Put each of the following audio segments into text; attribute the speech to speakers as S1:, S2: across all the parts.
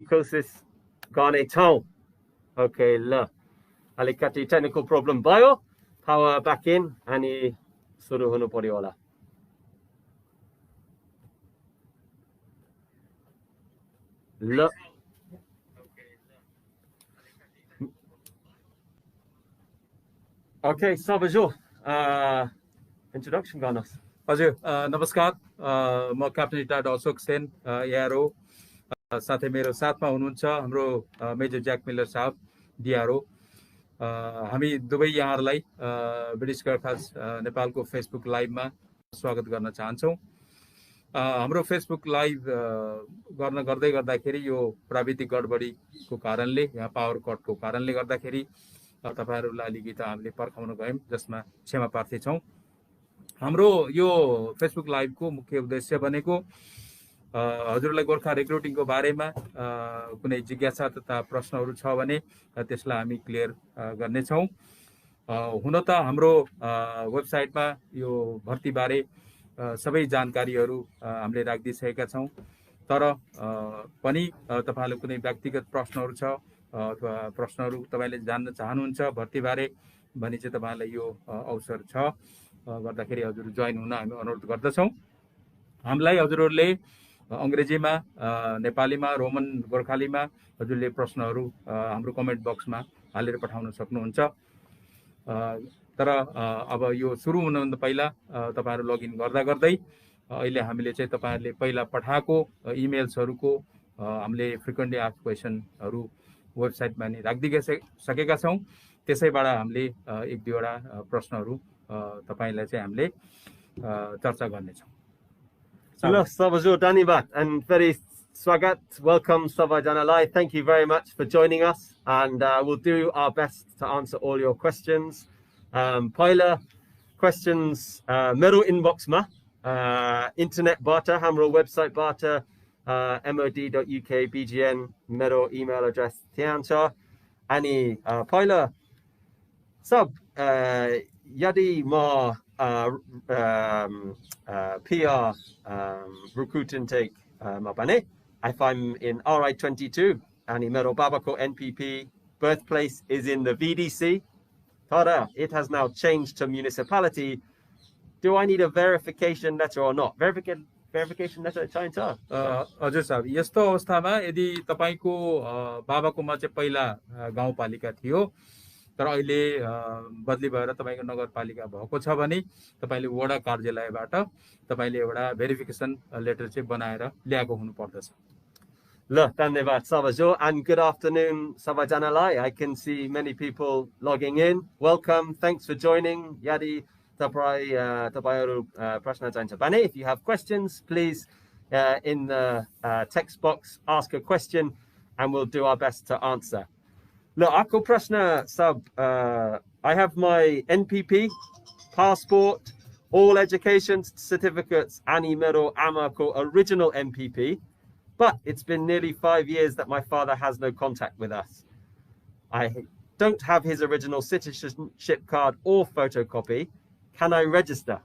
S1: Kosis Gane Town. Okay, la. Alicati technical problem bio. Power back in. Ani Suru Hono Poriola. La. Okay, Sabajo. Introduction Ganos.
S2: हजुर नमस्कार म captain retired Ashok Sen यारो साथै मेरो साथमा हुनुहुन्छ हाम्रो मेजर ज्याक मिलर साहब डिआरओ हामी दुवै यहाँहरूलाई ब्रिटिश गोर्खा नेपालको फेसबुक लाइभमा स्वागत गर्न चाहन्छौँ हाम्रो फेसबुक लाइभ गर्दै गर्दाखेरि यो प्राविधिक गडबडीको कारणले यहाँ पावर कटको कारणले गर्दाखेरि तपाईहरुलाई अलिकति हामीले पर्खाउन गयौं जसमा क्षमा प्रार्थी छौं हाम्रो यो फेसबुक लाइभको मुख्य उद्देश्य भनेको हजुरलाई गोर्खा रिक्रुटिङको बारेमा कुनै जिज्ञासा तथा प्रश्नहरू छ भने त्यसलाई हामी क्लियर गर्ने छौं हुन त हाम्रो वेबसाइटमा यो भर्ती बारे सबै जानकारीहरू हामीले राखिदिएका छौं तर पनि तपाईहरुले कुनै व्यक्तिगत प्रश्नहरू छ अथवा प्रश्नहरू तपाईले जान्न चाहनुहुन्छ भर्ती बारे भने चाहिँ तपाईलाई यो अवसर छ गर्दाखेरि हजुर जोइन हुन हामी अनुरोध गर्दछौं हामीलाई हजुरहरूले अंग्रेजीमा नेपालीमा रोमन गोर्खालीमा हजुरले प्रश्नहरू हाम्रो कमेन्ट बक्समा हालेर पठाउन सक्नुहुन्छ तर अब यो सुरु हुनुभन्दा पहिला तपाईहरु लगइन गर्दै अहिले हामीले चाहिँ तपाईहरुले पहिला पठाएको इमेल्सहरुको हामीले फ्रिक्वेन्टली आस्क्ड क्वेशनहरु वेबसाइटमा नि राखिदिएका छौं त्यसैबाट हामीले एक दुईवटा प्रश्नहरु तपाईलाई चाहिँ हामीले चर्चा गर्ने छौं
S1: Hello, Sabajo Danibat, and very swagat. Welcome, Savajanalai. Thank you very much for joining us, and we'll do our best to answer all your questions. Paila questions, Mero inbox ma, internet barter, Hamro website barter, mod.uk, BGN, Mero email address, Tiancha, Ani Paila sub, Yadi ma. PR recruit intake mabane. If I'm in RI22 and Imero Babako NPP, birthplace is in the VDC. Tada, it has now changed to municipality. Do I need a verification letter or not? Verification letter चाहिन्छ
S2: हजुर साहब यस्तो अवस्थामा यदि तपाईको बाबाकोमा चाहिँ पहिला गाउँपालिका थियो तर अहिले बदली भएर तपाईको नगरपालिका भएको छ भने तपाईले वडा कार्यालयबाट तपाईले एउटा भेरिफिकेसन लेटर चाहिँ बनाएर ल्याएको हुनु पर्दछ
S1: ल धन्यवाद Sabajo, and good afternoon Savajanalai. I can see many people logging in. Welcome, thanks for joining. Yadi tapayaru prashna चाहिन्छ भने if you have questions please in the text box ask a question and we'll do our best to answer. Look, Ako Prashna sub, I have my NPP, passport, all education certificates, Ani Mero Amako, original NPP, but it's been nearly 5 years that my father has no contact with us. I don't have his original citizenship card or photocopy. Can I register?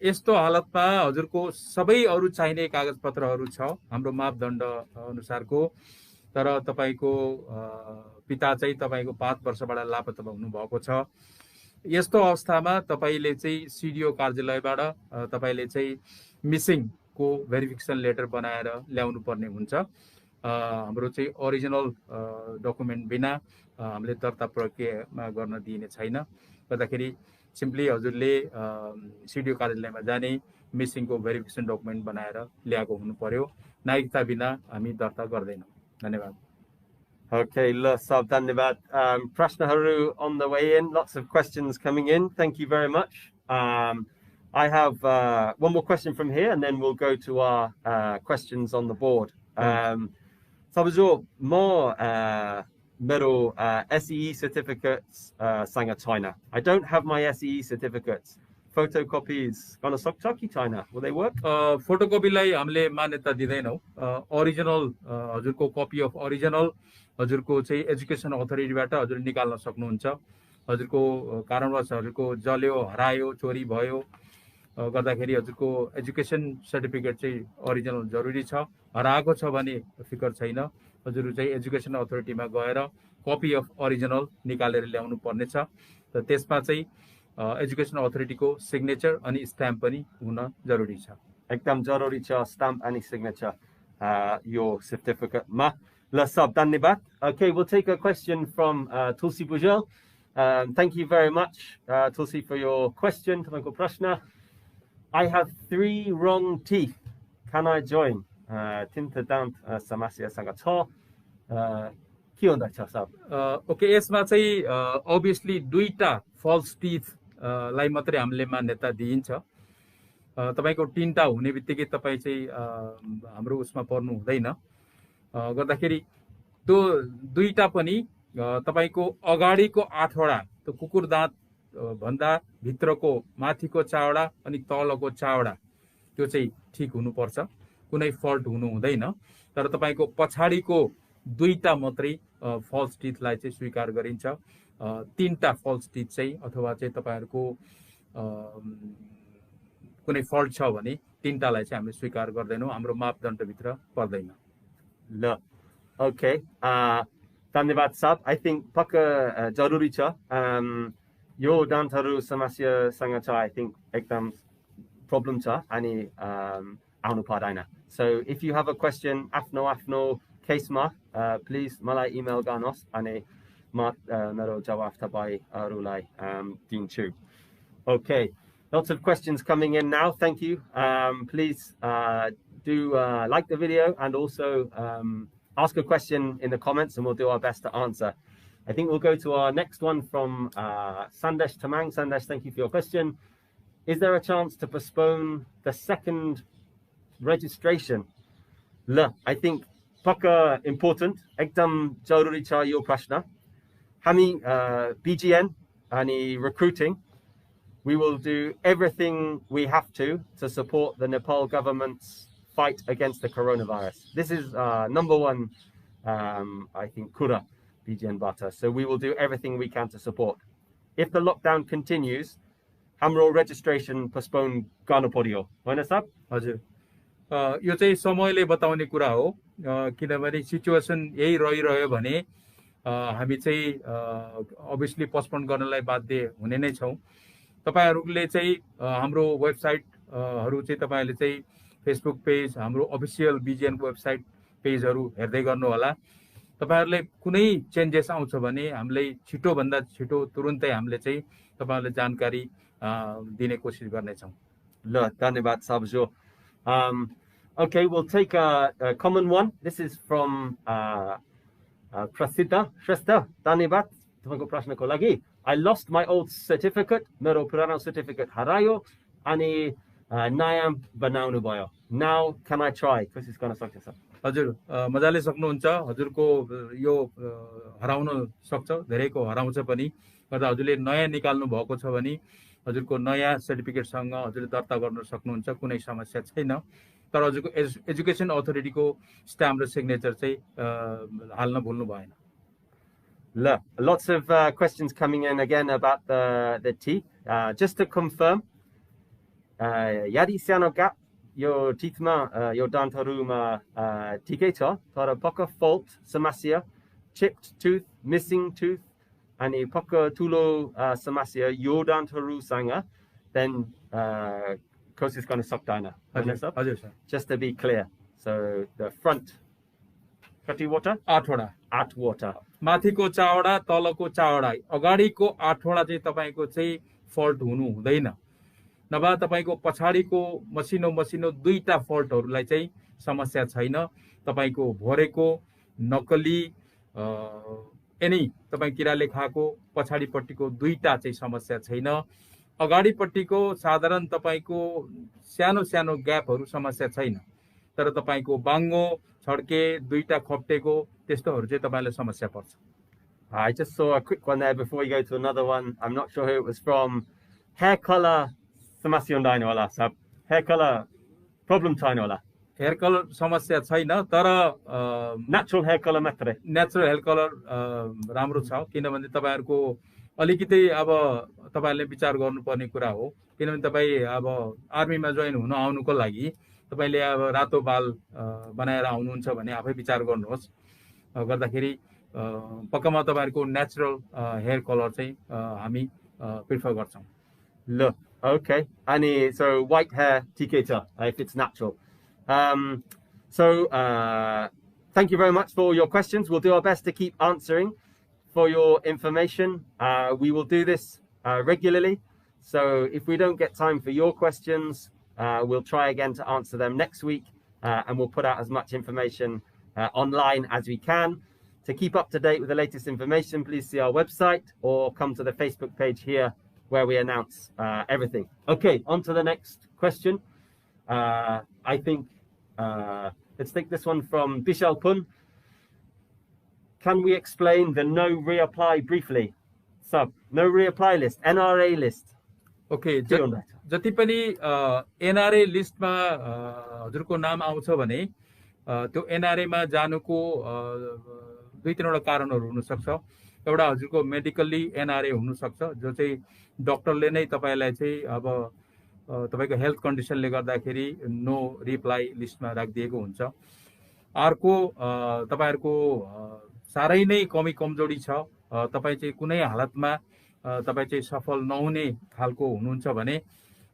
S2: यस्तो हालतमा हजुरको सबै अरु चाहिने कागजपत्रहरू छ हाम्रो मापदण्ड अनुसारको तर तपाईको पिता चाहिँ तपाईको 5 वर्षबाट लापता हुनु भएको छ यस्तो अवस्थामा तपाईले चाहिँ सीडीओ कार्यालयबाट तपाईले चाहिँ मिसिङ को भेरिफिकेसन लेटर बनाएर ल्याउनु पर्ने हुन्छ हाम्रो चाहिँ ओरिजिनल डकुमेन्ट बिना हामीले दर्ता प्रक्रियामा गर्न दिने छैन गर्दाखेरि सिम्पली हजुरले सीडीओ कार्यालयमा जाने मिसिङ को भेरिफिकेसन डकुमेन्ट बनाएर ल्याएको हुनु पर्यो नागरिकता बिना हामी दर्ता गर्दैनौं धन्यवाद
S1: Okay, Sab Dhanyavad. Prashna Haru on the way in. Lots of questions coming in. Thank you very much. I have one more question from here, and then we'll go to our questions on the board. Sabajo, more middle SEE certificates Sanga China. I don't have my SEE certificates. Photocopies gonna Soktaki China. Will they work?
S2: Photocopy lai hamle मान्यता दिदैनौ original हजुरको copy of original हजुरको चाहिँ education अथोरिटीबाट हजुर निकाल्न सक्नुहुन्छ हजुरको कारणवश हजुरको जल्यो हरायो चोरी भयो गर्दाखेरि हजुरको एजुकेसन सर्टिफिकेट चाहिँ ओरिजिनल जरुरी छ। हराएको छ भने फिकर छैन, हजुर चाहिँ एजुकेसन अथोरिटीमा गएर कपी अफ ओरिजिनल निकालेर ल्याउनु पर्नेछ र त्यसमा चाहिँ एजुकेसन अथोरिटीको सिग्नेचर अनि स्ट्याम्प पनि हुन जरुरी छ।
S1: एकदम जरुरी छ स्ट्याम्प अनि signature your certificate ma la sab dhanyabad. Okay, we'll take a question from Tulsi Bujal. Thank you very much, Tulsi, for your question. Tamako prashna. I have 3 wrong teeth. Can I join? Tinta dant samasya sangato. के हुन्छ छ सब?
S2: Okay, यसमा चाहिँ obviously दुईटा false teeth लाई मात्रै हामीले मान्यता दिइन्छ। तपाईको 3टा हुने बित्तिकै तपाई चाहिँ हाम्रो उसमा पर्नु हुँदैन। गर्दाखेरि त्यो दुईटा पनि तपाईको अगाडिको 8वटा त्यो कुकुर दाँत भन्दा भित्रको माथिको चावडा अनि तलको चावडा त्यो चाहिँ ठीक हुनुपर्छ, कुनै फल्ट हुनु हुँदैन। तर तपाईको पछाडीको दुईटा मात्रै फल्स टिथलाई चाहिँ स्वीकार गरिन्छ। 3टा फल्स टिथ चाहिँ अथवा चाहिँ तपाईहरुको कुनै फल्ट छ भने 3टालाई चाहिँ हामीले स्वीकार गर्दैनौं, हाम्रो मापदण्ड भित्र पर्दैन।
S1: ल ओके, धन्यवाद साहब। आई थिंक पक्का जरुरी छ यो दान्तहरु समस्यासँग छ। आई थिंक एकदम प्रब्लम छ अनि आउनु पर्दैन। So if you have a question आफ्नो केसमा प्लिज मलाई इमेल गर्नुहोस् अनि म मेरो जवाफ तपाईहरुलाई दिन्छु। Okay, lots of questions coming in now. Thank you. Please do like the video and also ask a question in the comments and we'll do our best to answer. I think we'll go to our next one from Sandesh Tamang. Sandesh, thank you for your question. Is there a chance to postpone the second registration? Look, I think paka important. Ekdam jaruri cha yo prashna. Hami BGN ani recruiting. We will do everything we have to support the Nepal government's fight against the coronavirus. This is number one, I think, kura BGN Bata. So we will do everything we can to support. If the lockdown continues, hamro registration postpone garnu पर्यो हैन साहब?
S2: हजुर, यो चाहिँ समयले बताउने कुरा हो, किनभने सिचुएसन यही रहिरह्यो भने हामी चाहिँ obviously postpone गर्नलाई बाध्य हुने नै छौं। तपाईहरुले चाहिँ हाम्रो वेबसाइट हरु चाहिँ तपाईहरुले चाहिँ फेसबुक पेज, हाम्रो अफिसियल बीजीएन वेबसाइट पेजहरु हेर्दै गर्नु होला। तपाईहरुले कुनै चेन्जेस आउँछ भने हामीले छिटो भन्दा छिटो तुरुन्तै हामीले चाहिँ तपाईहरुले जानकारी दिने कोसिस गर्ने छौं।
S1: ल धन्यवाद साबजो। Okay, we'll take a common one. This is from Prasida Shrestha. Dhanyavad तपाईको प्रश्नको लागि। I lost my old certificate, मेरो पुरानो certificate हरायो अनि नयाँ बनाउनु भयो। Now can I try? कोसिस गर्न सक्छ सर?
S2: हजुर, मजाले सक्नुहुन्छ। हजुरको यो हराउन सक्छ, धेरैको हराउँछ पनि। गर्दा हजुरले नयाँ निकाल्नु भएको छ भने हजुरको नयाँ सर्टिफिकेट सँग हजुरले दर्ता गर्न सक्नुहुन्छ, कुनै समस्या छैन। तर हजुरको एजुकेसन अथोरिटीको स्ट्याम्प र सिग्नेचर चाहिँ हाल्न भुल्नु भएन।
S1: Lots of questions coming in again about the teeth. Just to confirm, yadi सानो gap यो teethमा यो दान्तहरुमा ठिकै छ, तर पक्का fault समस्या, chipped tooth, missing tooth अनि पक्का ठुलो समस्या यो दान्तहरुसँग then कोसिस गर्न सक्दैन।
S2: हजुर sir.
S1: Just to be clear. So the front कतिवटा? 8वटा।
S2: माथिको चावडा, तलको चावडा, अगाडिको 8वटा चाहिँ तपाईको चाहिँ फल्ट हुनु हुँदैन। नभए तपाईको पछाडीको मसिनो दुईटा फल्टहरुलाई चाहिँ समस्या छैन। तपाईको भरेको नकली एनी तपाई किराले खाएको पछाडीपट्टिको दुईटा चाहिँ समस्या छैन। अगाडिपट्टिको साधारण तपाईको सानो ग्यापहरु समस्या छैन। तर तपाईको बाङ्गो छड्के दुईटा खप्टेको त्यस्तोहरु चाहिँ तपाईलाई समस्या पर्छ।
S1: I just saw a quick one there before we go to another one. I'm not sure who it was from. Hair color समस्या हुँदैन होला सब? Hair color problem छैन होला?
S2: हेयर कलर समस्या छैन, तर
S1: natural hair color मात्रै।
S2: नेचुरल हेयर कलर राम्रो छ, किनभने तपाईहरुको अलिकति अब तपाईहरुले विचार गर्नुपर्ने कुरा हो किनभने तपाई अब आर्मीमा जोइन हुन आउनुको लागि तपाईले अब रातो बाल बनाएर आउनुहुन्छ भने आफै विचार गर्नुहोस् गर्दाखेरि पक्कामा तपाईहरुको नेचुरल हेयर कलर चाहिँ हामी प्रिफर गर्छौं
S1: Look, okay. And so white hair, tiketa, if it's natural. Thank you very much for all your questions. We'll do our best to keep answering for your information. We will do this regularly. So if we don't get time for your questions, we'll try again to answer them next week. And we'll put out as much information online as we can. To keep up to date with the latest information, please see our website or come to the Facebook page here where we announce everything. Okay, on to the next question. I think, let's take this one from Bishal Pun. Can we explain the no reapply briefly? So, no reapply list, NRA list.
S2: Okay, जति पनि NRA लिस्टमा हजुरको नाम आउँछ भने त्यो NRA मा जानुको दुई तीनवटा कारणहरु हुन सक्छ एउटा हजुरको मेडिकली NRA हुन सक्छ जो चाहिँ डाक्टरले नै तपाईलाई चाहिँ अब तपाईको हेल्थ कन्डिसनले गर्दाखेरि नो रिप्लाई लिस्टमा राखिदिएको हुन्छ अर्को तपाईहरुको सारै नै कमी कमजोरी छ तपाई चाहिँ कुनै हालतमा तपाई चाहिँ सफल नहुने खालको हुनुहुन्छ भने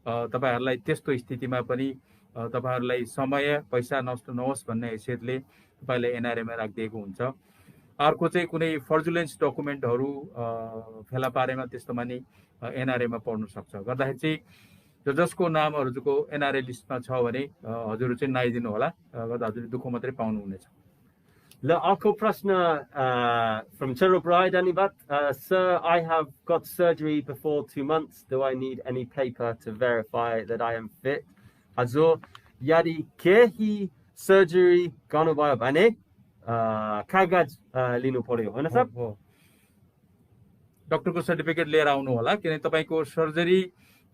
S2: तपाईहरुलाई त्यस्तो स्थितिमा पनि तपाईहरुलाई समय पैसा नष्ट नहोस् भन्ने हैसियतले तपाईले NRA मा राखिदिएको हुन्छ अर्को चाहिँ कुनै फ्रजुलेन्स डकुमेन्टहरु फेला पारेमा त्यस्तोमा नि NRA मा पर्न सक्छ गर्दाखेरि चाहिँ जसको नाम हजुरको NRA लिस्टमा छ भने हजुर चाहिँ नआइदिनु होला गर्दा हजुरले दुःख मात्रै पाउनु हुनेछ
S1: Arko Prashna from Cheryl Bride, Anibat. Sir, I have got surgery before 2 months. Do I need any paper to verify that I am fit? Azor, Yadi Kehi surgery gone by Bane. Kagaj Lino Polio.
S2: Doctor को certificate लिएर आउनु होला किन तपाईको surgery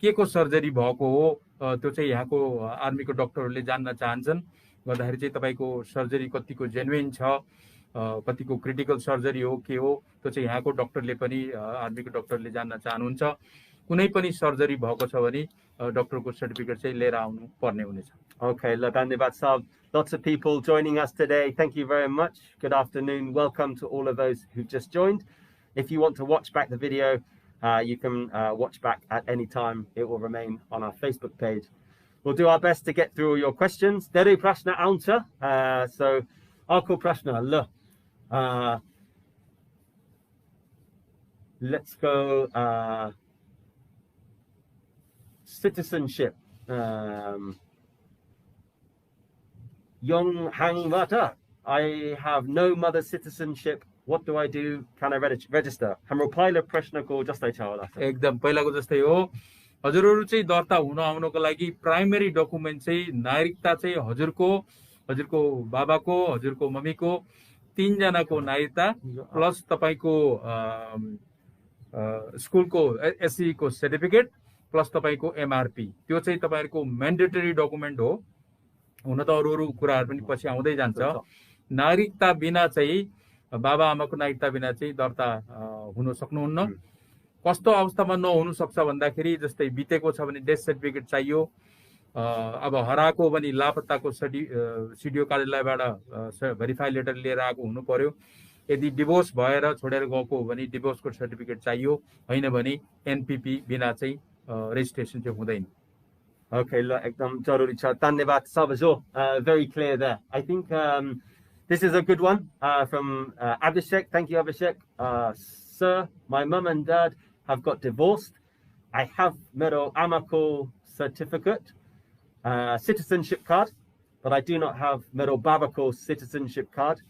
S2: के को surgery भएको हो त्यो चाहिँ यहाँको आर्मीको डाक्टरहरूले जान्न चाहन्छन् गर्दाखेरि चाहिँ तपाईको सर्जरी कतिको जेन्युइन छ कतिको क्रिटिकल सर्जरी हो के हो त्यो चाहिँ यहाँको डाक्टरले पनि आर्मीको डाक्टरले जान्न चाहनुहुन्छ कुनै पनि सर्जरी भएको छ भने डाक्टरको सर्टिफिकेट चाहिँ लिएर आउनु पर्ने हुनेछ
S1: Okay, lots of people joining us today. Thank you very much. Good afternoon. Welcome to all of those who've just joined. If you want to watch back the video, you can watch back at any time. It will remain on our Facebook page. We'll do our best to get through all your questions. Deru Prashna answer. So, Arko Prashna, let's go. Citizenship. Young Hang Vata. I have no mother citizenship. What do I do? Can I register? हाम्रो पहिलो प्रश्नको जस्तै छ होला
S2: एकदम पहिलाको जस्तै हो हजुरहरु चाहिँ दर्ता हुन आउनको लागि प्राइमरी डकुमेन्ट चाहिँ नागरिकता चाहिँ हजुरको बाबाको हजुरको मम्मीको तीन जनाको नागरिकता प्लस तपाईको स्कुलको एससी को सर्टिफिकेट प्लस तपाईको एमआरपी त्यो चाहिँ तपाईहरुको म्यान्डेटरी डकुमेन्ट हो हुन त अरु कुराहरु पनि पछि आउँदै जान्छ नागरिकता बिना चाहिँ बाबा आमाको नागरिकता बिना चाहिँ दर्ता हुन सक्नुहुन्न कस्तो अवस्थामा नहुन सक्छ भन्दाखेरि जस्तै बितेको छ भने डेथ सर्टिफिकेट चाहियो अब हराएको पनि लापत्ताको सिडिओ कार्यालयबाट भेरिफाई लेटर लिएर आएको हुनु पर्यो यदि डिभोर्स भएर छोडेर गएको हो भने डिभोर्सको सर्टिफिकेट चाहियो हैन भने एनपीपी बिना चाहिँ रेजिस्ट्रेसन चाहिँ हुँदैन
S1: Okay, ekdam jaruri cha. Dhanyavad Sabajo. Very clear there. I think this is a good one from Abhishek. Thank you, Abhishek. Sir, my mum and dad have got divorced. I have Mero Amako certificate, citizenship card, but I do not have Mero Babako citizenship card.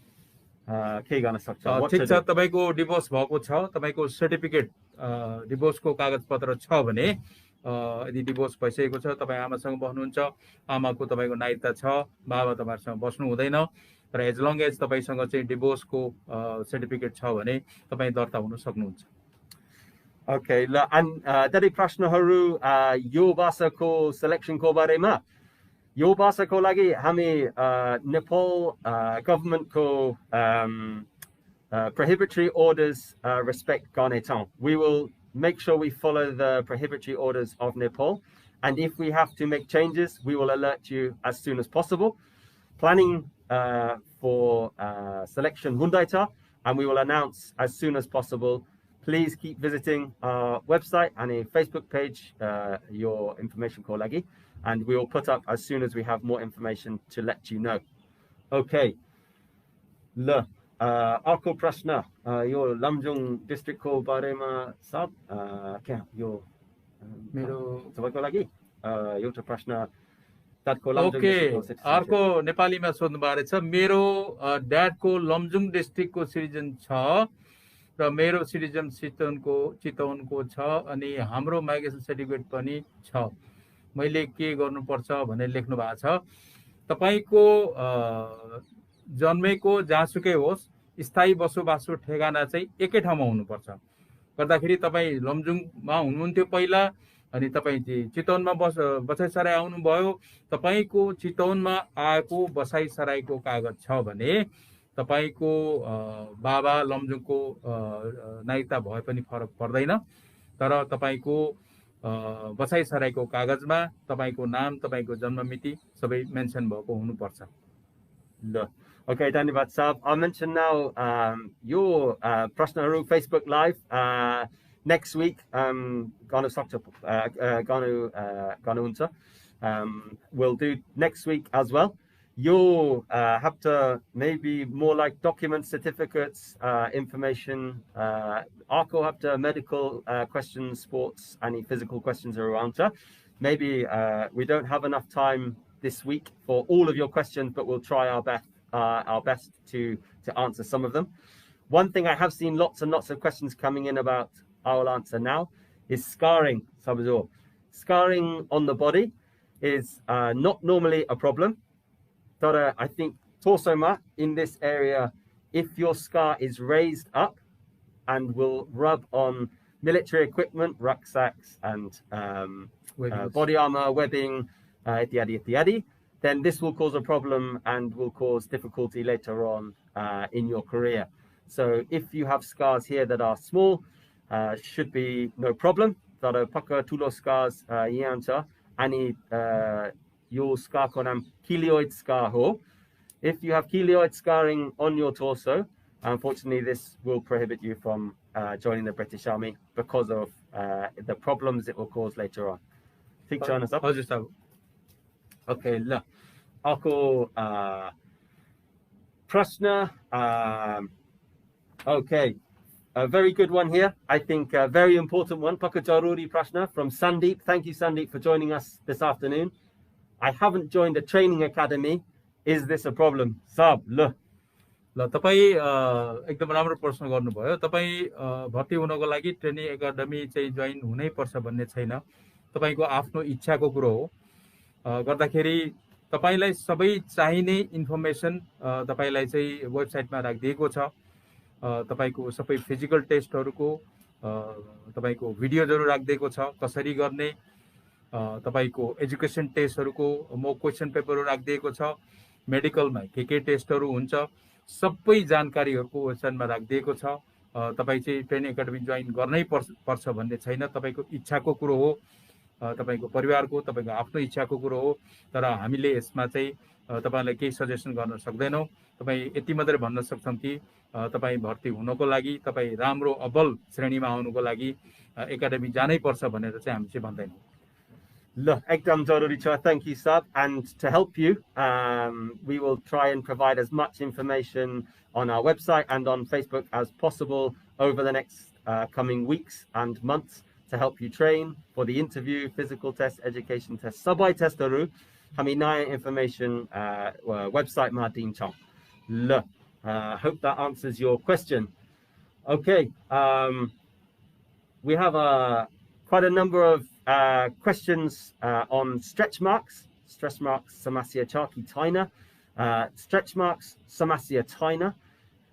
S1: Kegana Sakcha.
S2: ठिक छ तपाईको divorce भएको छ तपाईको certificate डिभोर्सको कागजपत्र छ भने यदि डिभोर्स भइसकेको छ तपाई आमासँग बस्नुहुन्छ आमाको तपाईको नागरिकता छ बाबा तपाईहरुसँग बस्नु हुँदैन र एज लङ एज तपाईसँग चाहिँ डिभोर्सको सर्टिफिकेट छ भने तपाई दर्ता हुन सक्नुहुन्छ
S1: Okay, and dari prashnaharu yo basako selection ko barema yo basako lagi hami Nepal government ko prohibitory orders respect Ganetan. We will make sure we follow the prohibitory orders of Nepal, and if we have to make changes, we will alert you as soon as possible. Planning for selection Hundaita, and we will announce as soon as possible. Please keep visiting our website and a Facebook page, your information call lagi, and we will put up as soon as we have more information to let you know. Okay. ल अर्को प्रश्न यो लमजुङ डिस्ट्रिक्टको बारेमा सब क्या यो मेरो सबैको लागि एउटा प्रश्न
S2: ओके अर्को नेपालीमा सोध्नु भएको छ मेरो ड्याडको लमजुङ डिस्ट्रिक्टको सिटिजन छ र मेरो सिटिजन चितवनको छ अनि हाम्रो माइग्रेसन सर्टिफिकेट पनि छ मैले के गर्नुपर्छ भनेर लेख्नु भएको छ तपाईको जन्मेको जहाँसुकै होस् स्थायी बसोबासो ठेगाना चाहिँ एकै ठाउँमा हुनुपर्छ गर्दाखेरि तपाईँ लमजुङमा हुनुहुन्थ्यो पहिला अनि तपाईँ चितवनमा बसाइसराई आउनुभयो तपाईको चितवनमा आएको बसाइसराईको कागज छ भने तपाईको बाबा लमजुङको नागरिकता भए पनि फरक पर्दैन तर तपाईको बसाइसराईको कागजमा तपाईको नाम तपाईको जन्ममिति सबै मेन्सन भएको हुनुपर्छ
S1: ल Okay, धन्यवाद साहब. I'll mention now your Prashnaru Facebook Live next week. Ganu Unta. We'll do next week as well. You'll have to maybe more like documents, certificates, information. Arco have to medical questions, sports, any physical questions around. Maybe we don't have enough time this week for all of your questions, but we'll try our best to answer some of them. One thing I have seen lots and lots of questions coming in about, I will answer now, is scarring. Scarring on the body is not normally a problem. But I think torso in this area, if your scar is raised up and will rub on military equipment, rucksacks and body armor, webbing, then this will cause a problem and will cause difficulty later on in your career. So if you have scars here that are small, should be no problem. Paka tulo scars yanta ani your scar konam keloid scar ho. If you have keloid scarring on your torso, unfortunately this will prohibit you from joining the British Army because of the problems it will cause later on. Think China up. Okay, look. Ako Prashna. Okay, a very good one here. I think a very important one. Paka Jaruri Prashna from Sandeep. Thank you, Sandeep, for joining us this afternoon. I haven't joined a training academy. Is this a problem? Sab, ल
S2: तपाईँ एकदम राम्रो प्रश्न गर्नुभयो तपाईँ भर्ती हुनको लागि ट्रेनिङ एकाडेमी चाहिँ जोइन हुनै पर्छ भन्ने छैन तपाईको आफ्नो इच्छाको कुरो हो गर्दाखेरि तपाईलाई सबै चाहिने इन्फर्मेसन तपाईलाई चाहिँ वेबसाइटमा राखिदिएको छ तपाईको सबै फिजिकल टेस्टहरुको तपाईको भिडियोजहरु राखिदिएको छ कसरी गर्ने तपाईको एजुकेसन टेस्टहरुको मोक क्वेशन पेपरहरु राखिदिएको छ मेडिकलमा के टेस्टहरु हुन्छ सबै जानकारीहरुको वेबसाइटमा राखिदिएको छ तपाई चाहिँ ट्रेनिङ एकाडेमी जोइन गर्नै पर्छ भन्ने छैन तपाईको इच्छाको कुरो हो तपाईको परिवारको तपाईको आफ्नो इच्छाको कुरो हो तर हामीले यसमा चाहिँ तपाईलाई केही सजेसन गर्न सक्दैनौं तपाई यति मात्रै भन्न सक्छौं कि तपाई भर्ती हुनको लागि तपाई राम्रो अब्बल श्रेणीमा आउनको लागि एकाडेमी जानै पर्छ भनेर चाहिँ हामी चाहिँ भन्दैनौं
S1: Look, ekdam jaruri cha. Thank you, Sab. And to help you, we will try and provide as much information on our website and on Facebook as possible over the next coming weeks and months to help you train for the interview, physical test, education test, sabai test aru. Hami naya information website ma din chong. Look, hope that answers your question. Okay, we have quite a number of questions on stretch marks. Stretch marks Samasya Chaki Taina. Stretch marks Samasya Taina.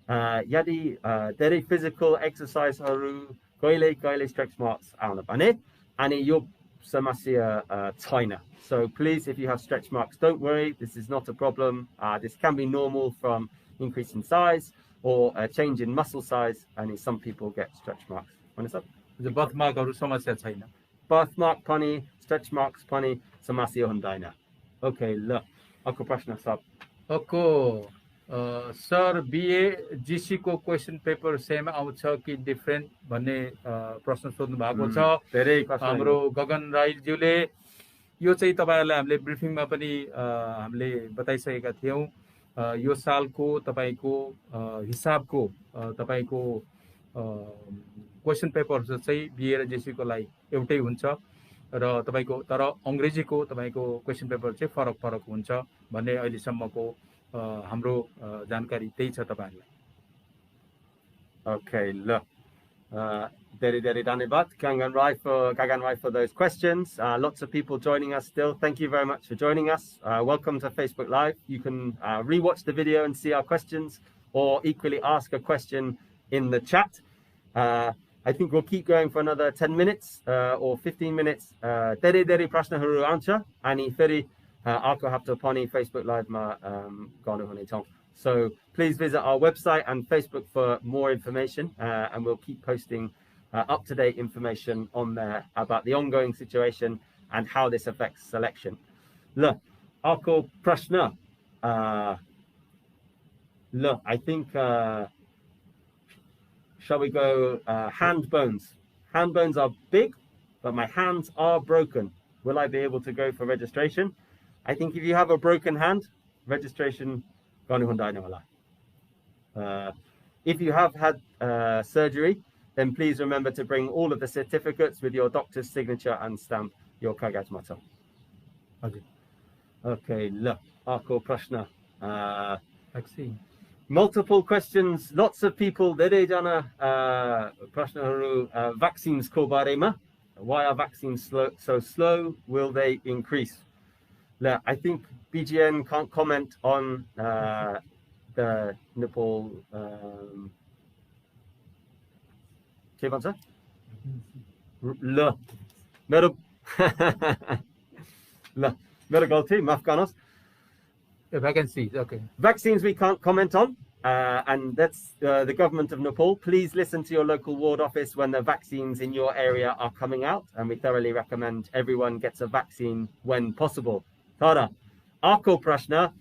S1: Yadi Dere physical exercise haru goile stretch marks aunabane. Ani yo Samasya Taina. So please, if you have stretch marks, don't worry. This is not a problem. This can be normal from increase in size or a change in muscle size, and in some people get stretch marks. What is up?
S2: बर्थमार्कहरू समस्या छैन
S1: Birthmark pani, stretch marks pani, samasya hundaina. Okay, look. Ako prashna sab.
S2: ओको sir BA GC को question paper same आउँछ कि different भन्ने प्रश्न सोध्नु भएको छ
S1: धेरै प्रश्न
S2: हाम्रो गगन राईज्यूले यो चाहिँ तपाईहरुलाई हामीले ब्रिफिङमा पनि हामीले बताइसकेका थियौं यो सालको तपाईको हिसाबको तपाईको क्वेसन पेपर चाहिँ बिए र जीसी को लागि एउटै हुन्छ र तपाईको तर अंग्रेजीको तपाईको क्वेशन पेपर चाहिँ फरक फरक हुन्छ भन्ने अहिलेसम्मको हाम्रो जानकारी त्यही छ तपाईहरुलाई
S1: Okay, look. Very dhanyabad Gagan Rai for those questions. Lots of people joining us still. Thank you very much for joining us. Welcome to Facebook Live. You can rewatch the video and see our questions, or equally ask a question in the chat. I think we'll keep going for another 10 minutes or 15 minutes. Deri prashna haru answer ani feri ako hapta pani Facebook Live ma ganu hone tong. So please visit our website and Facebook for more information, and we'll keep posting up-to-date information on there about the ongoing situation and how this affects selection. Look, ako prashna. Look, I think. Shall we go hand bones? Hand bones are big, but my hands are broken. Will I be able to go for registration? I think if you have a broken hand, registration. If you have had surgery, then please remember to bring all of the certificates with your doctor's signature and stamp your kagat mata. Okay, look, Ako Prashna.
S2: Vaccine.
S1: Multiple questions. Lots of people. Prashna haru vaccines ko barema. Why are vaccines so slow? Will they increase? I think BGN can't comment on the Nepal. के भन्छ? ल मेरो गल्ती माफ गर्नुहोस्.
S2: Vacancies, okay.
S1: Vaccines we can't comment on, and that's the government of Nepal. Please listen to your local ward office when the vaccines in your area are coming out, and we thoroughly recommend everyone gets a vaccine when possible. Tara, Ako Prashna,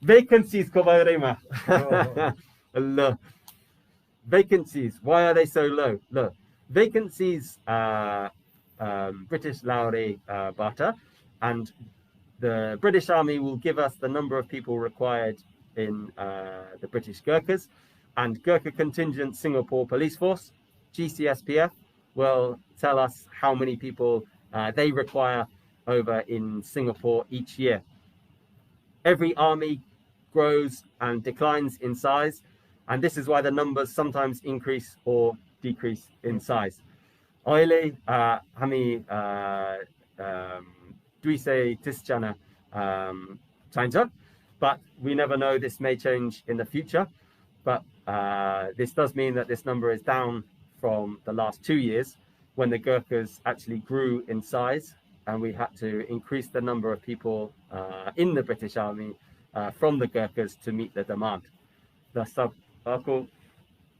S1: vacancies ko barema. Vacancies, why are they so low? Look, vacancies, British Lauri Bata, and the British Army will give us the number of people required in the British Gurkhas, and Gurkha Contingent Singapore Police Force, GCSPF, will tell us how many people they require over in Singapore each year. Every army grows and declines in size, and this is why the numbers sometimes increase or decrease in size. Oile hami Duise Tischana Chanjak, but we never know, this may change in the future. But this does mean that this number is down from the last 2 years when the Gurkhas actually grew in size, and we had to increase the number of people in the British Army from the Gurkhas to meet the demand. The sub Arko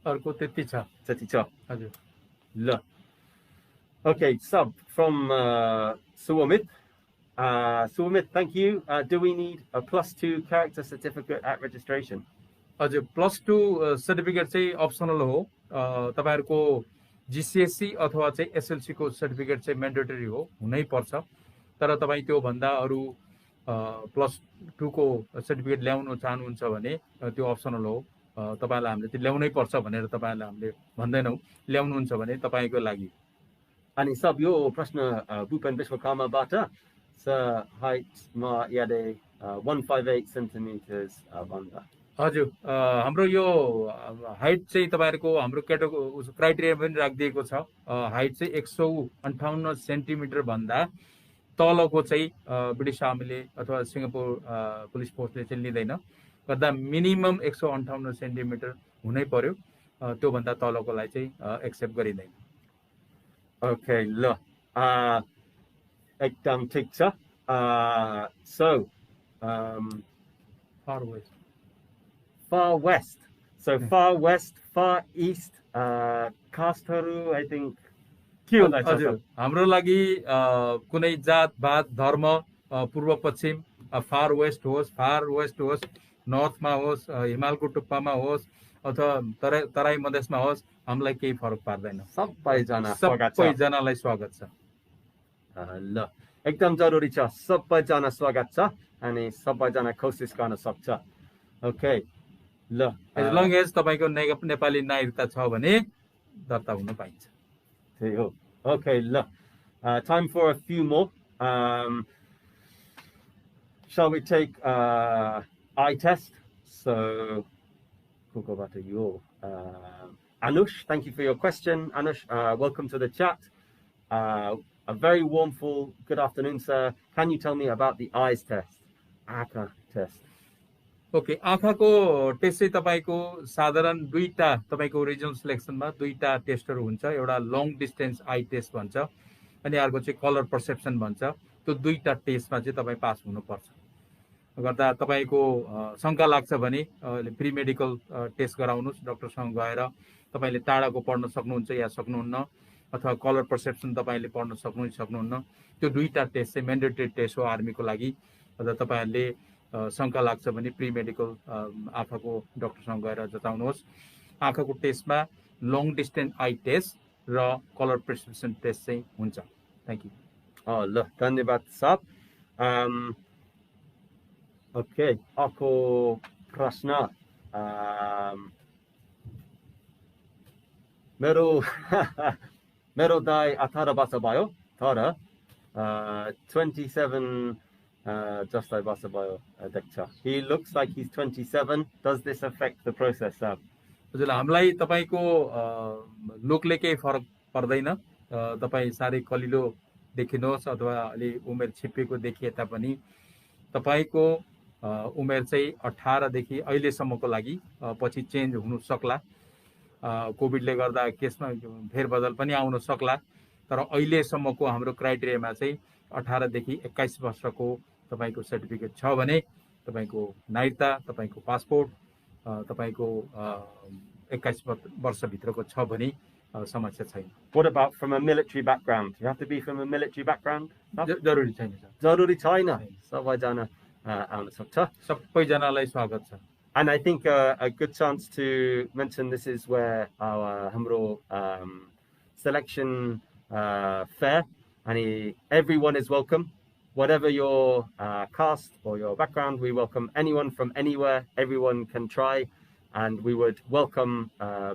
S2: Teticha.
S1: Okay, sub from Suwamit. Suwamit, thank you. Do we need a +2 character certificate at registration?
S2: हजुर +2 certificate चाहिँ optional हो तपाईहरुको जीसीएससी अथवा चाहिँ SLC को certificate चाहिँ mandatory हो, हुनै पर्छ। तर तपाई त्यो भन्दा अरु +2 को सर्टिफिकेट ल्याउन चाहनुहुन्छ भने त्यो अप्सनल हो। तपाईलाई हामीले त्यो ल्याउनै पर्छ भनेर तपाईलाई हामीले भन्दैनौ, ल्याउनुहुन्छ भने तपाईको लागि।
S1: अनि सब यो प्रश्न भूपेन विश्वकर्माबाट छ, height ma yade 158 centimeters भन्दा।
S2: हजुर हाम्रो यो हाइट चाहिँ तपाईहरुको हाम्रो क्राइटेरिया पनि राखिदिएको छ। हाइट चाहिँ 158 सेन्टिमिटर भन्दा तलको चाहिँ ब्रिटिश आर्मीले अथवा सिंगापुर पुलिस फोर्सले चाहिँ लिँदैन, गर्दा मिनिमम 158 सेन्टिमिटर हुनै पर्यो, त्यो भन्दा तलको लागि चाहिँ एक्सेप्ट गरिदैन।
S1: Okay, ल एकदम ठीक छ। So
S2: far west.
S1: Far west. So far west, far east, casteहरू, I think, के हुँदैछ
S2: हजुर, हाम्रो लागि कुनै जात भात धर्म पूर्व पश्चिम फार वेस्ट होस् नर्थमा होस् हिमालको टुप्पामा होस् अथवा तराई मधेसमा होस् हामीलाई केही फरक पार्दैन
S1: सबैजना स्वागत छ
S2: सबैजनालाई स्वागत छ
S1: ल एकदम जरुरी छ सबैजना स्वागत छ अनि सबैजना कोसिस गर्न सक्छ ओके ल
S2: एज लङ एज तपाईको नेपाली नागरिकता छ भने दर्ता हुन पाइन्छ
S1: त्यही हो okay look time for a few more shall we take eye test so we'll go back to you Anush thank you for your question Anush welcome to the chat a very warm full good afternoon sir can you tell me about the eyes test ACA test
S2: okay आँखाको test चाहिँ तपाईको साधारण दुईटा तपाईको regional सिलेक्सनमा दुईटा टेस्टहरु हुन्छ एउटा long distance I test भन्छ अनि अर्को चाहिँ कलर पर्सेप्सन भन्छ त्यो दुईटा टेस्टमा चाहिँ तपाई पास हुनुपर्छ गर्दा तपाईको शंका लाग्छ भने प्री मेडिकल टेस्ट गराउनुस् डाक्टरसँग गएर तपाईले टाडाको पढ्न सक्नुहुन्छ या सक्नुहुन्न अथवा कलर पर्सेप्सन तपाईले पढ्न सक्नुहुन्न त्यो दुईटा टेस्ट चाहिँ म्यान्डेटरी टेस्ट हो आर्मीको लागि अझ तपाईहरुले शंका लाग्छ भने प्री मेडिकल आँखाको डाक्टरसँग गएर जताउनुहोस् आँखाको टेस्टमा लङ डिस्टेन्स आई टेस्ट र कलर प्रिस्क्रिप्सन टेस्ट चाहिँ हुन्छ थ्यांक यू
S1: ल धन्यवाद साहब ओके अर्को प्रश्न मेरो दाइ 18 वर्ष भयो तर 27 just like Basabaya he looks like he's 27 does this affect the process sir
S2: हजुर हामीलाई तपाईको लुकले केही फरक पर्दैन तपाई सारै कलिलो देखिनुहोस् अथवा अलि उमेर छिप्पिएको देखिए तापनि तपाईको उमेर चाहिँ 18 देखि अहिले सम्मको लागि पछि चेन्ज हुन सक्ला कोभिडले गर्दा केसमा फेरबदल पनि आउन सक्ला तर अहिले सम्मको हाम्रो क्राइटेरियामा चाहिँ 18 देखि 21 वर्षको तपाईको सर्टिफिकेट छ भने तपाईको नागरिकता तपाईको पासपोर्ट तपाईको 21 वर्ष भित्रको छ भने समस्या छैन
S1: What about from a military background you have to be from a military background
S2: जरुरी छैन
S1: जरुरी छैन सबैजना आउन सक्छ
S2: सबैजनालाई स्वागत छ
S1: and I think a good chance to mention this is where our hamro selection fair and everyone is welcome whatever your caste or your background we welcome anyone from anywhere everyone can try and we would welcome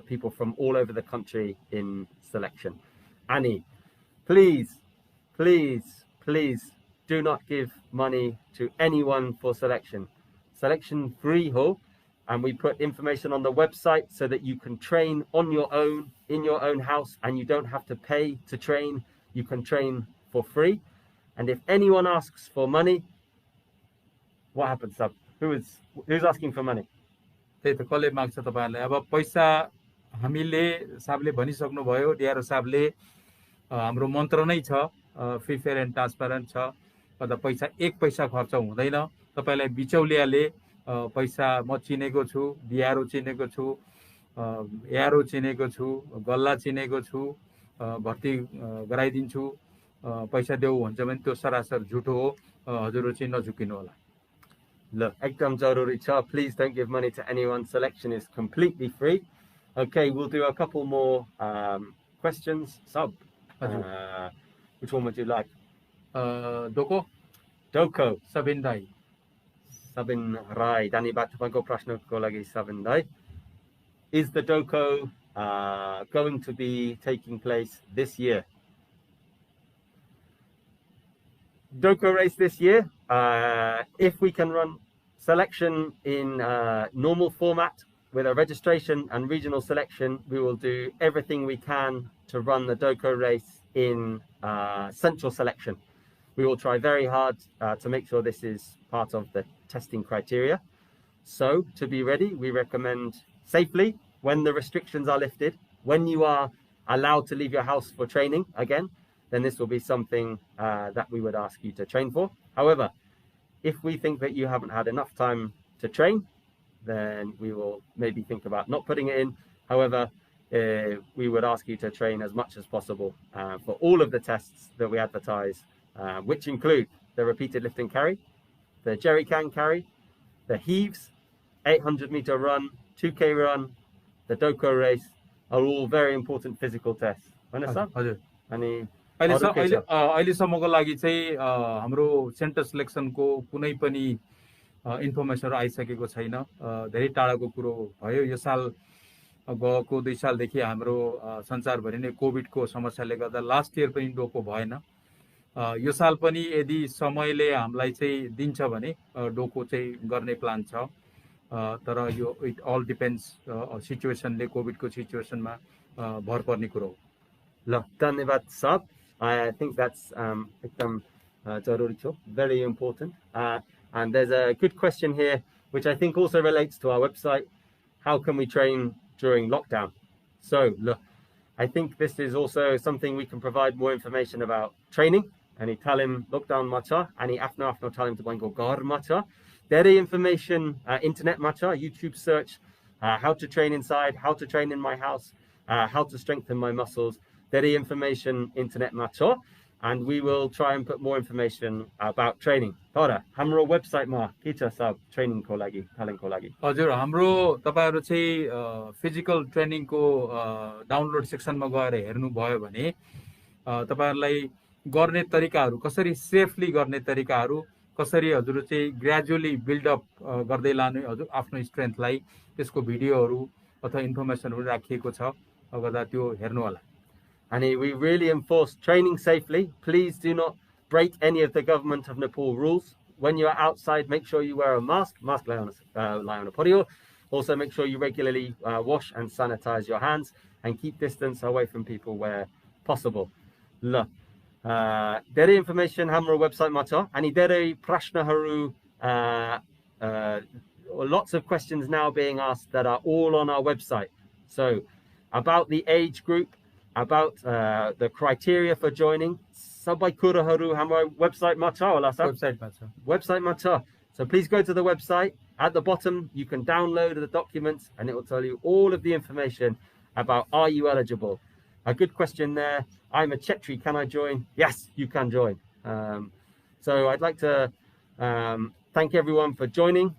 S1: people from all over the country in selection Annie please do not give money to anyone for selection free ho and we put information on the website so that you can train on your own in your own house and you don't have to pay to train you can train for free and if anyone asks for money what happens sir who's asking for money
S2: त्यही त कसले माग्छ तपाईहरुलाई अब पैसा हामीले साहबले भनिसक्नु भयो डिआरओ साहबले हाम्रो मन्त्र नै छ फ्री फेयर एन्ड ट्रान्सपेरेन्ट छ अझ पैसा एक पैसा खर्च हुँदैन तपाईलाई बिचौलियाले पैसा म चिनेको छु डिआरओ चिनेको छु एआरओ चिनेको छु गल्ला चिनेको छु भर्ती गराइदिन्छु पैसा देऊ भन्छ भने त्यो सरासर झुटो हो हजुरहरु चाहिँ नझुकिनु होला
S1: Look, ekdam jaruri cha. Please don't give money to anyone. Selection is completely free. Okay, we'll do a couple more questions. Sub. Which one would you like?
S2: Doko.
S1: Doko.
S2: Sabin Dai.
S1: Sabin Rai. Dani Batapanko Prashno ko lagi Sabin Dai. Is the Doko going to be taking place this year? Doko race this year. If we can run selection in normal format with a registration and regional selection, we will do everything we can to run the Doko race in central selection. We will try very hard to make sure this is part of the testing criteria. So to be ready, we recommend safely when the restrictions are lifted, when you are allowed to leave your house for training again, then this will be something that we would ask you to train for. However, if we think that you haven't had enough time to train, then we will maybe think about not putting it in. However, we would ask you to train as much as possible for all of the tests that we advertise, which include the repeated lift and carry, the jerry can carry, the heaves, 800-meter run, 2K run, the Doko race are all very important physical tests.
S2: हजुर
S1: अनि
S2: अहिलेसम्मको लागि चाहिँ हाम्रो centre सिलेक्सनको कुनै पनि इन्फर्मेसनहरू आइसकेको छैन। धेरै टाढाको कुरो भयो। यो साल गएको 2 सालदेखि हाम्रो संसारभरि नै कोभिडको समस्याले गर्दा लास्ट इयर पनि डोको भएन। यो साल पनि यदि समयले हामीलाई चाहिँ दिन्छ भने डोको चाहिँ गर्ने प्लान छ। तर यो इट अल डिपेन्ड्स सिचुएसनले कोभिडको सिचुएसनमा भर पर्ने कुरो हो।
S1: ल धन्यवाद साहब। I think that's very important. And there's a good question here, which I think also relates to our website. How can we train during lockdown? So look, I think this is also something we can provide more information about training. And talim lockdown macha, and afno talim to bango gar macha. Deri information, internet macha, YouTube search, how to train inside, how to train in my house, how to strengthen my muscles. Deri information, internet macha. And we will try and put more information about training. Tara, hamro website ma kita sab training ko lagi, talent ko lagi.
S2: हजुर हाम्रो तपाईहरु चाहिँ physical training को download सेक्सनमा गएर हेर्नु भयो भने तपाईहरुलाई गर्ने तरिकाहरु कसरी सेफली गर्ने तरिकाहरु कसरी हजुर चाहिँ ग्रेजुअली बिल्ड अप गर्दै लानु हजुर आफ्नो स्ट्रेन्थलाई त्यसको भिडियोहरु अथवा इन्फर्मेसनहरु राखिएको छ। अगदा त्यो हेर्नु होला।
S1: And we really enforce training safely. Please do not break any of the government of Nepal rules. When you're outside, make sure you wear a mask. Mask lie on a podio. Also, make sure you regularly wash and sanitize your hands and keep distance away from people where possible. Dere information hamro website mata. And dere prashna haru. Lots of questions now being asked that are all on our website. So, about the age group, about the criteria for joining. Sabai Kuraharu Hamra website Mata. Website Mata. So please go to the website. At the bottom, you can download the documents and it will tell you all of the information about are you eligible. A good question there. I'm a Chetri. Can I join? Yes, you can join. So I'd like to thank everyone for joining.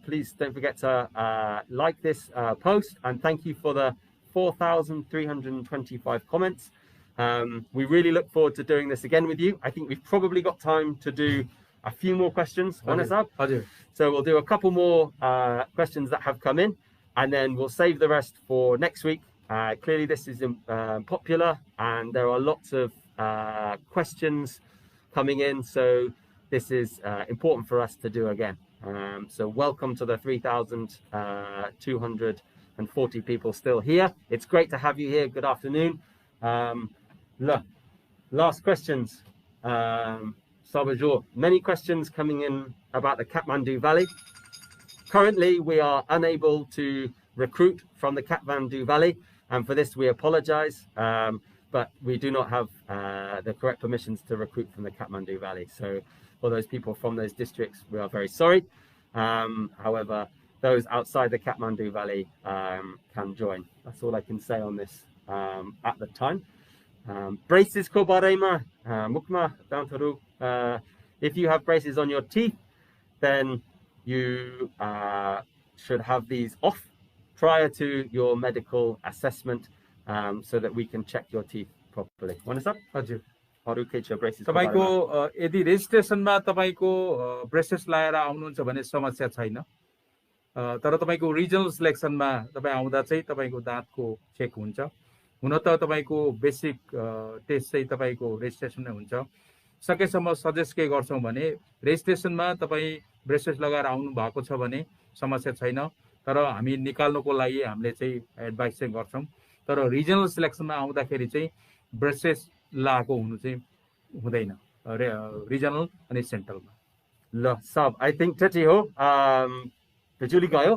S1: Please don't forget to like this post, and thank you for the 4,325 comments. We really look forward to doing this again with you. I think we've probably got time to do a few more questions. So we'll do a couple more questions that have come in, and then we'll save the rest for next week. Clearly this is popular and there are lots of questions coming in, so this is important for us to do again. So welcome to the 3,240 people still here. It's great to have you here. Good afternoon. Last questions. Sabajor, many questions coming in about the Kathmandu Valley. Currently, we are unable to recruit from the Kathmandu Valley, and for this we apologize, but we do not have the correct permissions to recruit from the Kathmandu Valley. So for those people from those districts, we are very sorry. However, those outside the Kathmandu Valley can join. That's all I can say on this at the time. Braces ko barema, mukma dantaru. If you have braces on your teeth, then you should have these off prior to your medical assessment, so that we can check your teeth properly. What is that?
S2: तपाईको यदि रेजिस्ट्रेसनमा तपाईको braces लाएर आउनुहुन्छ भने समस्या छैन, तर तपाईको रिजनल सिलेक्सनमा तपाई आउँदा चाहिँ तपाईको दाँतको चेक हुन्छ। हुन त तपाईको बेसिक टेस्ट चाहिँ तपाईको रेजिस्ट्रेसनमै हुन्छ। सकेसम्म सजेस्ट के गर्छौं भने रेजिस्ट्रेसनमा तपाई ब्रेसेस लगाएर आउनु भएको छ भने समस्या छैन, तर हामी निकाल्नको लागि हामीले चाहिँ एडभाइस चाहिँ गर्छौं। तर रिजनल सिलेक्सनमा आउँदाखेरि चाहिँ ब्रेसेस लागु हुनु चाहिँ हुँदैन रिजनल अनि सेन्ट्रलमा।
S1: ल सब आई थिंक टटी हो जुली गयो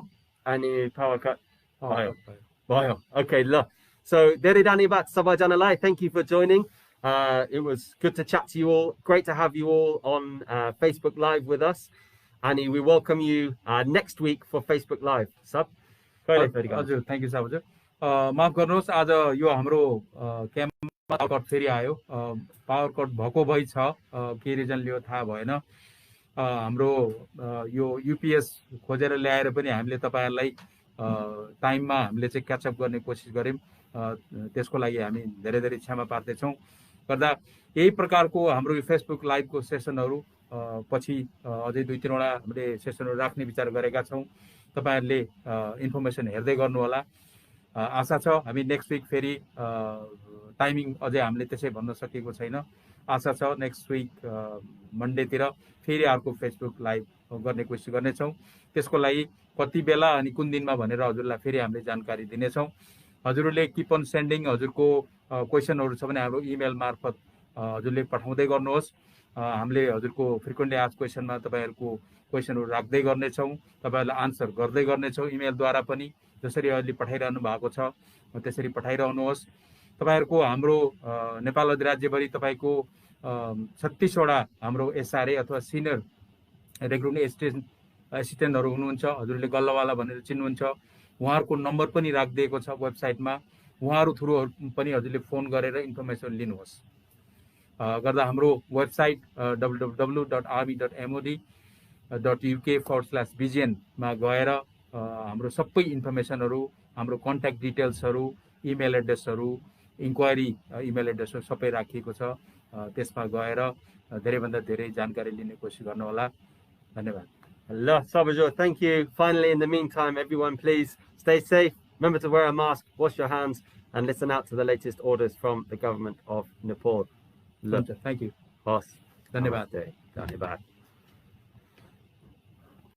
S1: अनि पावर कट भयो ओके ल so Deridani bat Sabajanalai, thank you for joining. It was good to chat to you all. Great to have you all on Facebook Live with us. अनि we welcome you next week for Facebook Live. Sab, कहिले फेरि गाउँ?
S2: हजुर, thank you साहब हजुर। माफ गर्नुहोस्, आज यो हाम्रो क्याम्पमा पावर कट फेरि आयो। पावर कट भएको भइ छ, के रिजनले हो थाहा भएन। हाम्रो यो युपिएस खोजेर ल्याएर पनि हामीले तपाईँहरूलाई टाइममा हामीले चाहिँ क्याचअप गर्ने कोसिस गऱ्यौँ। त्यसको लागि हामी धेरै धेरै क्षमा प्रार्थी छौँ। गर्दा यही प्रकारको हाम्रो यो फेसबुक लाइभको सेसनहरू पछि अझै 2-3वटा हामीले सेसनहरू राख्ने विचार गरेका छौँ। तपाईँहरूले इन्फर्मेसन हेर्दै गर्नुहोला। आशा छ हामी नेक्स्ट विक फेरि टाइमिङ अझै हामीले त्यसै भन्न सकेको छैन। आशा छ नेक्स्ट विक मन्डेतिर फेरि अर्को फेसबुक लाइभ गर्ने कोसिस गर्नेछौँ। त्यसको लागि कति बेला अनि कुन दिनमा भनेर हजुरलाई फेरि हामीले जानकारी दिनेछौँ। हजुरहरूले किप अन सेन्डिङ। हजुरको क्वेसनहरू छ भने हाम्रो इमेल मार्फत हजुरले पठाउँदै गर्नुहोस्। हामीले हजुरको फ्रिक्वेन्टली आस्क्ड क्वेसनमा तपाईँहरूको क्वेसनहरू राख्दै गर्नेछौँ, तपाईँहरूलाई आन्सर गर्दै गर्नेछौँ इमेलद्वारा पनि। जसरी अहिले पठाइरहनु भएको छ त्यसरी पठाइरहनुहोस्। तपाईँहरूको हाम्रो नेपाल अधिराज्यभरि तपाईँको 36वटा हाम्रो एसआरए अथवा सिनियर रेक्रुटमेन्ट एसिस्टेन्टहरू हुनुहुन्छ। हजुरले गल्लवाला भनेर चिन्नुहुन्छ, उहाँहरूको नम्बर पनि राखिदिएको छ वेबसाइटमा। उहाँहरू थ्रु पनि हजुरले फोन गरेर इन्फर्मेसन लिनुहोस्। गर्दा हाम्रो वेबसाइट www.army.mod.uk/BGN मा गएर हाम्रो सबै इन्फर्मेसनहरू, हाम्रो कन्ट्याक्ट डिटेल्सहरू, इमेल एड्रेसहरू, इन्क्वायरी इमेल एड्रेसहरू सबै राखिएको छ। त्यसमा गएर धेरैभन्दा धेरै जानकारी लिने कोसिस गर्नुहोला। धन्यवाद।
S1: Allah, Sabajo, thank you. Finally, in the meantime, everyone, please stay safe. Remember to wear a mask, wash your hands, and listen out to the latest orders from the government of Nepal.
S2: Thank you.
S1: Boss.
S2: धन्यवाद।
S1: Dhanyabad.